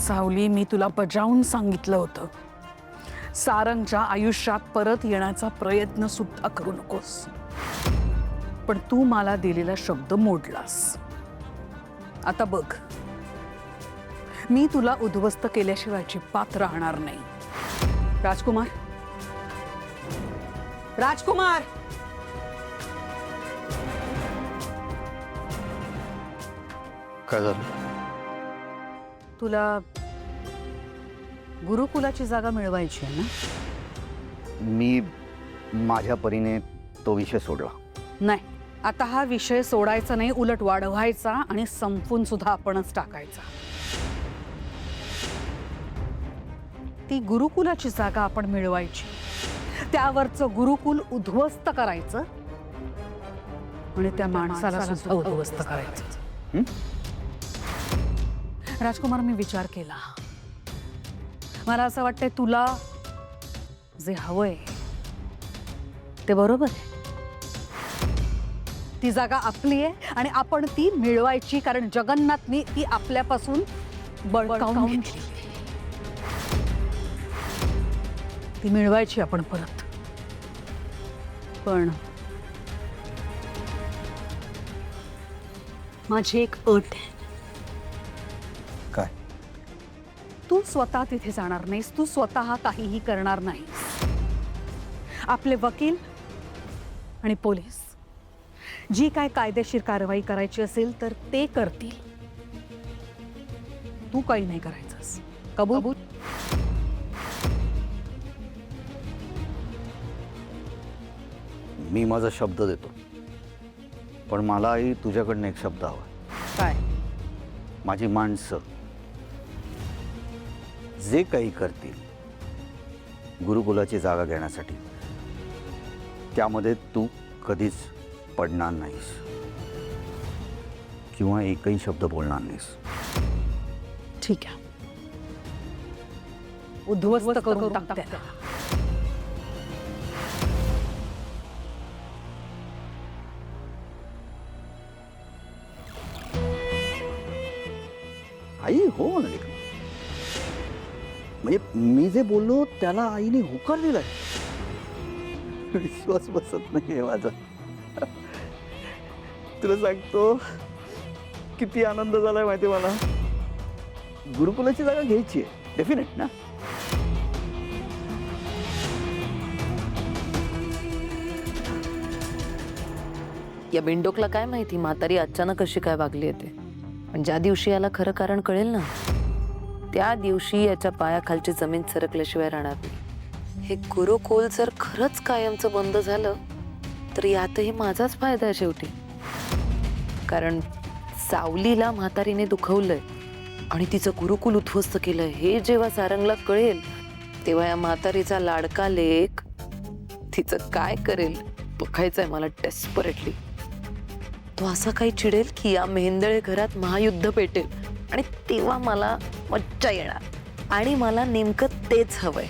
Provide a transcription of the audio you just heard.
सावली, मी तुला बजावून सांगितलं होतं, सारंगच्या आयुष्यात परत येण्याचा प्रयत्न सुद्धा करू नकोस. पण तू मला दिलेला शब्द मोडलास. आता बघ, मी तुला उद्ध्वस्त केल्याशिवायची पात्र राहणार नाही. राजकुमार, राजकुमार, काय झालं? तुला गुरुकुलाची जागा मिळवायची आहे ना? मी माझ्या परीने तो विषय सोडला. नाही, आता हा विषय सोडायचा नाही, उलट वाढवायचा आणि संपून सुद्धा आपणच टाकायचा. ती गुरुकुलाची जागा आपण मिळवायची, त्यावरचं गुरुकुल उद्ध्वस्त करायचं आणि त्या माणसाला सुद्धा उद्ध्वस्त करायचं. राजकुमार, मी विचार केला. मला असं वाटतंय तुला जे हवंय ते बरोबर आहे. ती जागा आपली आहे आणि आपण ती मिळवायची, कारण जगन्नाथनी ती आपल्यापासून बळकावून घेतली. ती मिळवायची आपण परत. पण माझी एक अट आहे. काय? तू स्वतः तिथे जाणार नाहीस, तू स्वतः काहीही करणार नाहीस. आपले वकील आणि पोलीस जी काय कायदेशीर कारवाई करायची असेल तर ते करतील. तू काही नाही करायचंस. कबूल? मी माझा शब्द देतो, पण मलाही तुझ्याकडनं एक शब्द हवा. काय? माझी माणसं जे काही करतील गुरुकुलाची जागा घेण्यासाठी, त्यामध्ये तू कधीच पडणार नाहीस किंवा एकही शब्द बोलणार नाहीस. ठीक आहे, उद्ध्वस्त करून टाकते. आई हो म्हणाली. म्हणजे मी जे बोललो त्याला आईने होकार दिलाय. विश्वास बसत नाहीये माझा. तुला सांगतो किती आनंद झालाय माहिती मला. गुरुकुलाची जागा घ्यायची आहे डेफिनेट ना. या बिंडोकला काय माहिती म्हातारी अचानक कशी काय वागली येते. पण ज्या दिवशी याला खरं कारण कळेल ना, त्या दिवशी याच्या पायाखालची जमीन सरकल्याशिवाय राहणार नाही. हे गुरुकुल जर खरंच कायमचं बंद झालं तर यातही माझाच फायदा आहे शेवटी. कारण सावलीला म्हातारीने दुखवलंय आणि तिचं गुरुकुल उद्ध्वस्त केलंय हे जेव्हा सारंगला कळेल, तेव्हा या म्हातारीचा लाडका लेक तिचं काय करेल बघायचंय मला डेस्परेटली. तो असा काही चिडेल की या मेंदळे घरात महायुद्ध पेटेल आणि तेव्हा मला मज्जा येणार. आणि मला नेमकं तेच हवंय.